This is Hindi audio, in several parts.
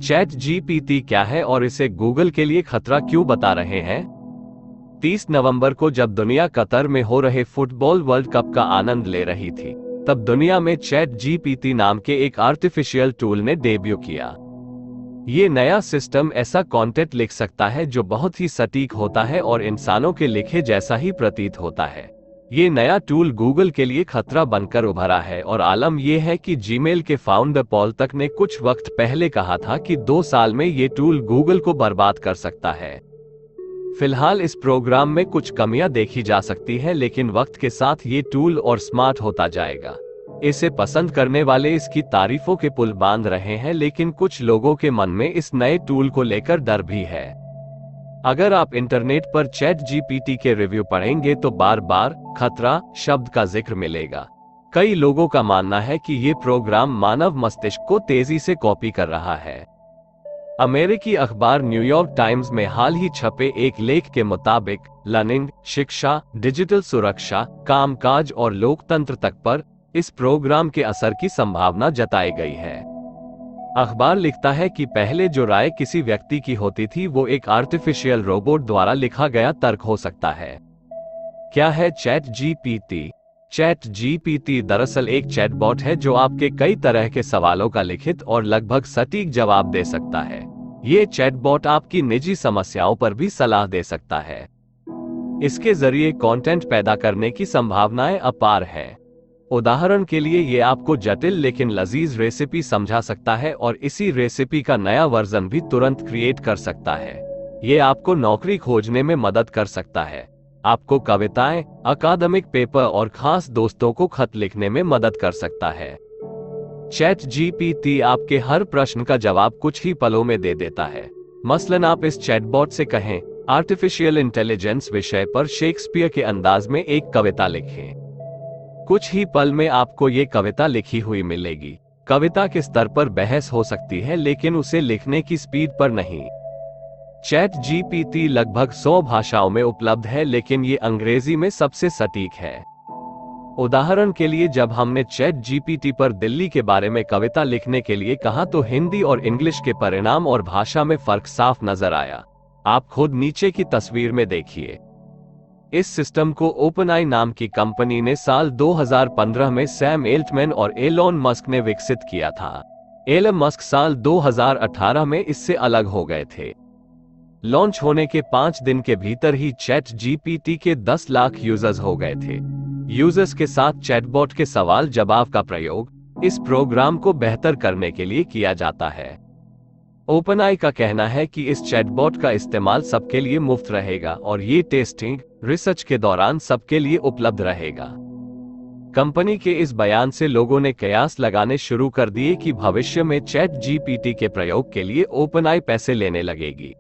चैट जीपीटी क्या है और इसे गूगल के लिए खतरा क्यों बता रहे हैं? 30 नवंबर को जब दुनिया कतर में हो रहे फुटबॉल वर्ल्ड कप का आनंद ले रही थी, तब दुनिया में चैट जीपीटी नाम के एक आर्टिफिशियल टूल ने डेब्यू किया। ये नया सिस्टम ऐसा कंटेंट लिख सकता है जो बहुत ही सटीक होता है और इंसानों के लिखे जैसा ही प्रतीत होता है। ये नया टूल गूगल के लिए खतरा बनकर उभरा है और आलम यह है कि जीमेल के फाउंडर पॉल तक ने कुछ वक्त पहले कहा था कि 2 साल में ये टूल गूगल को बर्बाद कर सकता है। फिलहाल इस प्रोग्राम में कुछ कमियां देखी जा सकती है, लेकिन वक्त के साथ ये टूल और स्मार्ट होता जाएगा। इसे पसंद करने वाले इसकी तारीफों के पुल बांध रहे हैं, लेकिन कुछ लोगों के मन में इस नए टूल को लेकर डर भी है। अगर आप इंटरनेट पर चैट जीपीटी के रिव्यू पढ़ेंगे तो बार बार खतरा शब्द का जिक्र मिलेगा। कई लोगों का मानना है कि ये प्रोग्राम मानव मस्तिष्क को तेजी से कॉपी कर रहा है। अमेरिकी अखबार न्यूयॉर्क टाइम्स में हाल ही छपे एक लेख के मुताबिक लर्निंग, शिक्षा, डिजिटल सुरक्षा, कामकाज और लोकतंत्र तक पर इस प्रोग्राम के असर की संभावना जताई गई है। अखबार लिखता है कि पहले जो राय किसी व्यक्ति की होती थी वो एक आर्टिफिशियल रोबोट द्वारा लिखा गया तर्क हो सकता है। क्या है चैट जीपीटी? चैट जीपीटी दरअसल एक चैटबॉट है जो आपके कई तरह के सवालों का लिखित और लगभग सटीक जवाब दे सकता है। ये चैटबॉट आपकी निजी समस्याओं पर भी सलाह दे सकता है। इसके जरिए कंटेंट पैदा करने की संभावनाएं अपार हैं। उदाहरण के लिए ये आपको जटिल लेकिन लजीज रेसिपी समझा सकता है और इसी रेसिपी का नया वर्जन भी तुरंत क्रिएट कर सकता है। ये आपको नौकरी खोजने में मदद कर सकता है, आपको कविताएं, अकादमिक पेपर और खास दोस्तों को खत लिखने में मदद कर सकता है। चैट जीपीटी आपके हर प्रश्न का जवाब कुछ ही पलों में दे देता है। मसलन आप इस चैटबॉट से कहें, आर्टिफिशियल इंटेलिजेंस विषय पर शेक्सपियर के अंदाज में एक कविता लिखें। कुछ ही पल में आपको ये कविता लिखी हुई मिलेगी। कविता के स्तर पर बहस हो सकती है, लेकिन उसे लिखने की स्पीड पर नहीं। चैट जीपीटी लगभग 100 भाषाओं में उपलब्ध है, लेकिन ये अंग्रेजी में सबसे सटीक है। उदाहरण के लिए जब हमने चैट जीपीटी पर दिल्ली के बारे में कविता लिखने के लिए कहा तो हिंदी और इंग्लिश के परिणाम और भाषा में फर्क साफ नजर आया। आप खुद नीचे की तस्वीर में देखिए। इस सिस्टम को ओपनआई नाम की कंपनी ने साल 2015 में सैम एल्टमैन और एलोन मस्क ने विकसित किया था। एलन मस्क साल 2018 में इससे अलग हो गए थे। लॉन्च होने के 5 दिन के भीतर ही चैट जीपीटी के 10 लाख यूजर्स हो गए थे। यूजर्स के साथ चैटबॉट के सवाल जवाब का प्रयोग इस प्रोग्राम को बेहतर करने के लिए किया जाता है। ओपनआई का कहना है कि इस चैटबॉट का इस्तेमाल सबके लिए मुफ्त रहेगा और ये टेस्टिंग, रिसर्च के दौरान सबके लिए उपलब्ध रहेगा। कंपनी के इस बयान से लोगों ने कयास लगाने शुरू कर दिए कि भविष्य में चैट जीपीटी के प्रयोग के लिए ओपनआई पैसे लेने लगेगी।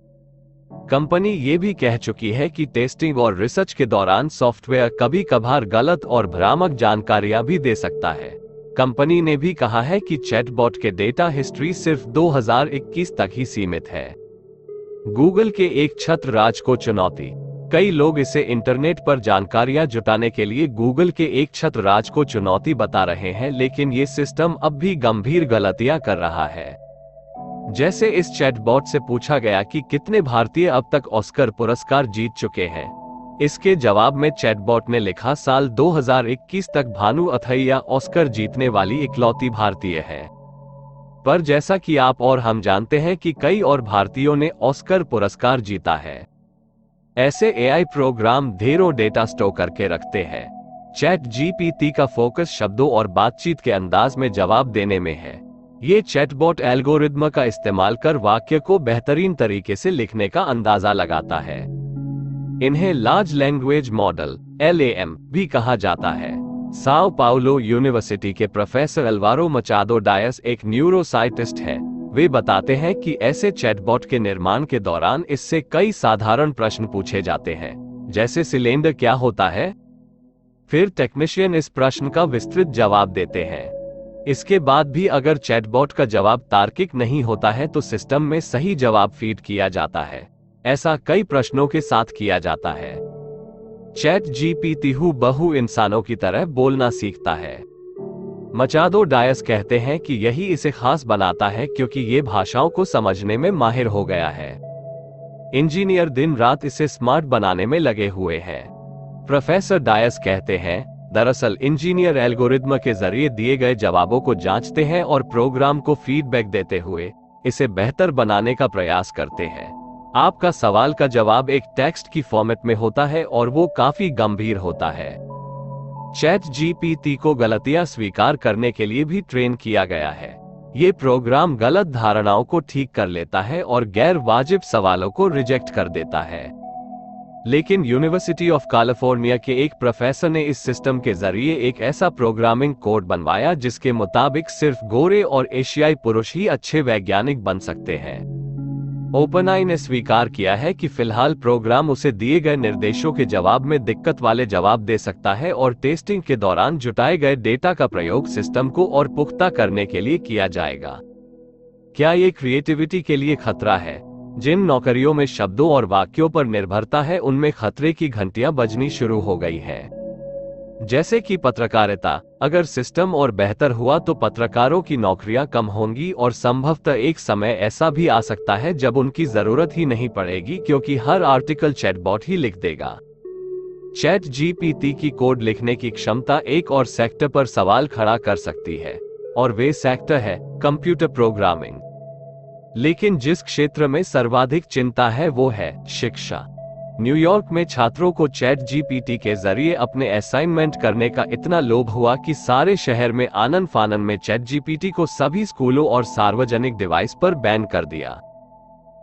कंपनी ये भी कह चुकी है कि टेस्टिंग और रिसर्च के दौरान सॉफ्टवेयर कभी कभार गलत और भ्रामक जानकारियां भी दे सकता है। कंपनी ने भी कहा है कि चैटबॉट के डेटा हिस्ट्री सिर्फ 2021 तक ही सीमित है। गूगल के एक छत्र राज को चुनौती। कई लोग इसे इंटरनेट पर जानकारियां जुटाने के लिए गूगल के एक छत्र राज को चुनौती बता रहे हैं, लेकिन ये सिस्टम अब भी गंभीर गलतियां कर रहा है। जैसे इस चैटबॉट से पूछा गया कि कितने भारतीय अब तक ऑस्कर पुरस्कार जीत चुके हैं। इसके जवाब में चैटबॉट ने लिखा, साल 2021 तक भानु अथैया ऑस्कर जीतने वाली इकलौती भारतीय है। पर जैसा कि आप और हम जानते हैं कि कई और भारतीयों ने ऑस्कर पुरस्कार जीता है। ऐसे एआई प्रोग्राम ढेरों डेटा स्टोर करके रखते हैं। चैट जीपीटी का फोकस शब्दों और बातचीत के अंदाज में जवाब देने में है। ये चैटबॉट एल्गोरिदम का इस्तेमाल कर वाक्य को बेहतरीन तरीके से लिखने का अंदाजा लगाता है। इन्हें लार्ज लैंग्वेज मॉडल (LLM) भी कहा जाता है। साओ पाउलो यूनिवर्सिटी के प्रोफेसर अल्वारो मचादो डायस एक न्यूरोसाइंटिस्ट हैं। वे बताते हैं कि ऐसे चैटबॉट के निर्माण के दौरान इससे कई साधारण प्रश्न पूछे जाते हैं, जैसे सिलेंडर क्या होता है? फिर टेक्नीशियन इस प्रश्न का विस्तृत जवाब देते हैं। इसके बाद भी अगर चैटबॉट का जवाब तार्किक नहीं होता है तो सिस्टम में सही जवाब फीड किया जाता है। ऐसा कई प्रश्नों के साथ किया जाता है। चैट जीपीटी हूबहू इंसानों की तरह बोलना सीखता है। मचादो डायस कहते हैं कि यही इसे खास बनाता है क्योंकि ये भाषाओं को समझने में माहिर हो गया है। इंजीनियर दिन रात इसे स्मार्ट बनाने में लगे हुए हैं। प्रोफेसर डायस कहते हैं, दरअसल इंजीनियर एल्गोरिदम के जरिए दिए गए जवाबों को जांचते हैं और प्रोग्राम को फीडबैक देते हुए इसे बेहतर बनाने का प्रयास करते हैं। आपका सवाल का जवाब एक टेक्स्ट की फॉर्मेट में होता है और वो काफी गंभीर होता है। चैट जीपीटी को गलतियां स्वीकार करने के लिए भी ट्रेन किया गया है। ये प्रोग्राम गलत धारणाओं को ठीक कर लेता है और गैर वाजिब सवालों को रिजेक्ट कर देता है। लेकिन यूनिवर्सिटी ऑफ कैलिफोर्निया के एक प्रोफेसर ने इस सिस्टम के जरिए एक ऐसा प्रोग्रामिंग कोड बनवाया जिसके मुताबिक सिर्फ गोरे और एशियाई पुरुष ही अच्छे वैज्ञानिक बन सकते हैं। ओपनआई ने स्वीकार किया है कि फिलहाल प्रोग्राम उसे दिए गए निर्देशों के जवाब में दिक्कत वाले जवाब दे सकता है और टेस्टिंग के दौरान जुटाए गए डेटा का प्रयोग सिस्टम को और पुख्ता करने के लिए किया जाएगा। क्या ये क्रिएटिविटी के लिए खतरा है? जिन नौकरियों में शब्दों और वाक्यों पर निर्भरता है उनमें खतरे की घंटियां बजनी शुरू हो गई हैं। जैसे कि पत्रकारिता, अगर सिस्टम और बेहतर हुआ तो पत्रकारों की नौकरियां कम होंगी और संभवतः एक समय ऐसा भी आ सकता है जब उनकी जरूरत ही नहीं पड़ेगी क्योंकि हर आर्टिकल चैटबॉट ही लिख देगा। चैट जीपीटी की कोड लिखने की क्षमता एक और सेक्टर पर सवाल खड़ा कर सकती है और वे सेक्टर है कंप्यूटर प्रोग्रामिंग। लेकिन जिस क्षेत्र में सर्वाधिक चिंता है वो है शिक्षा। न्यूयॉर्क में छात्रों को चैट जीपीटी के जरिए अपने असाइनमेंट करने का इतना लोभ हुआ कि सारे शहर में आनन फानन में चैट जीपीटी को सभी स्कूलों और सार्वजनिक डिवाइस पर बैन कर दिया।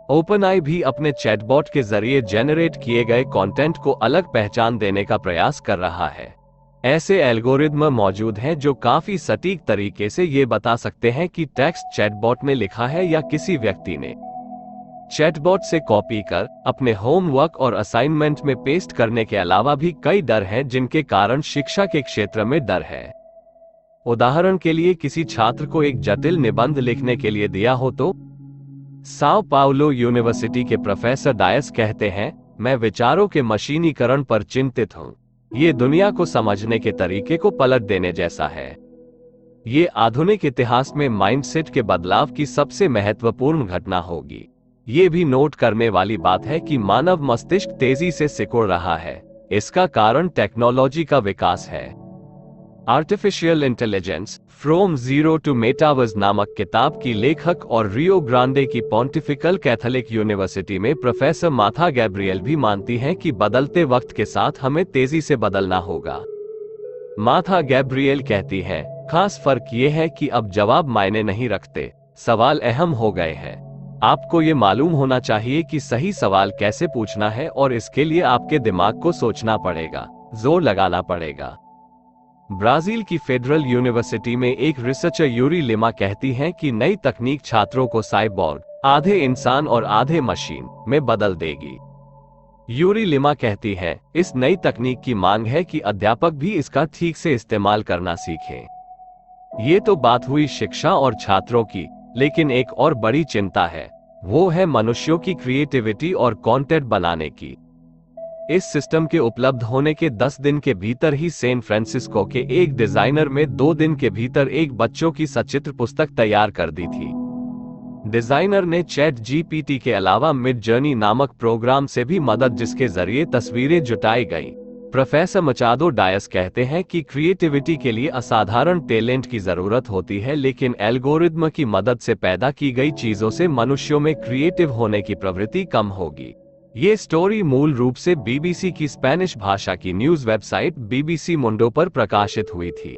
ओपनआई भी अपने चैटबॉट के जरिए जेनरेट किए गए कंटेंट को अलग पहचान देने का प्रयास कर रहा है। ऐसे एल्गोरिदम मौजूद हैं जो काफी सटीक तरीके से ये बता सकते हैं कि टेक्स्ट चैटबॉट ने लिखा है या किसी व्यक्ति ने। चैटबॉट से कॉपी कर अपने होमवर्क और असाइनमेंट में पेस्ट करने के अलावा भी कई डर हैं जिनके कारण शिक्षा के क्षेत्र में डर है। उदाहरण के लिए किसी छात्र को एक जटिल निबंध लिखने के लिए दिया हो तो? साओ पाउलो यूनिवर्सिटी के प्रोफेसर डायस कहते हैं, मैं विचारों के मशीनीकरण पर चिंतित हूं। ये दुनिया को समझने के तरीके को पलट देने जैसा है। ये आधुनिक इतिहास में माइंडसेट के बदलाव की सबसे महत्वपूर्ण घटना होगी। ये भी नोट करने वाली बात है कि मानव मस्तिष्क तेजी से सिकुड़ रहा है। इसका कारण टेक्नोलॉजी का विकास है। Artificial intelligence from zero to metaverse नामक किताब की लेखक और रियो ग्रांडे की पॉन्टिफिकल कैथोलिक यूनिवर्सिटी में प्रोफेसर मार्था गैब्रिएल भी मानती हैं कि बदलते वक्त के साथ हमें तेजी से बदलना होगा। मार्था गैब्रिएल कहती हैं, खास फर्क ये है कि अब जवाब मायने नहीं रखते, सवाल अहम हो गए हैं। आपको ये मालूम होना चाहिए कि सही सवाल कैसे पूछना है और इसके लिए आपके दिमाग को सोचना पड़ेगा, जोर लगाना पड़ेगा। ब्राजील की फेडरल यूनिवर्सिटी में एक रिसर्चर यूरी लिमा कहती हैं कि नई तकनीक छात्रों को साइबॉर्ग, आधे इंसान और आधे मशीन, में बदल देगी। यूरी लिमा कहती हैं, इस नई तकनीक की मांग है कि अध्यापक भी इसका ठीक से इस्तेमाल करना सीखें। ये तो बात हुई शिक्षा और छात्रों की, लेकिन एक और बड़ी चिंता है, वो है मनुष्यों की क्रिएटिविटी और कंटेंट बनाने की। इस सिस्टम के उपलब्ध होने के 10 दिन के भीतर ही सैन फ्रांसिस्को के एक डिजाइनर में 2 दिन के भीतर एक बच्चों की सचित्र पुस्तक तैयार कर दी थी। डिजाइनर ने चैट जीपीटी के अलावा मिड जर्नी नामक प्रोग्राम से भी मदद जिसके जरिए तस्वीरें जुटाई गईं। प्रोफेसर मचादो डायस कहते हैं कि क्रिएटिविटी के लिए असाधारण टैलेंट की जरूरत होती है, लेकिन एल्गोरिदम की मदद से पैदा की गई चीजों से मनुष्यों में क्रिएटिव होने की प्रवृत्ति कम होगी। ये स्टोरी मूल रूप से बीबीसी की स्पेनिश भाषा की न्यूज वेबसाइट बीबीसी मुंडो पर प्रकाशित हुई थी।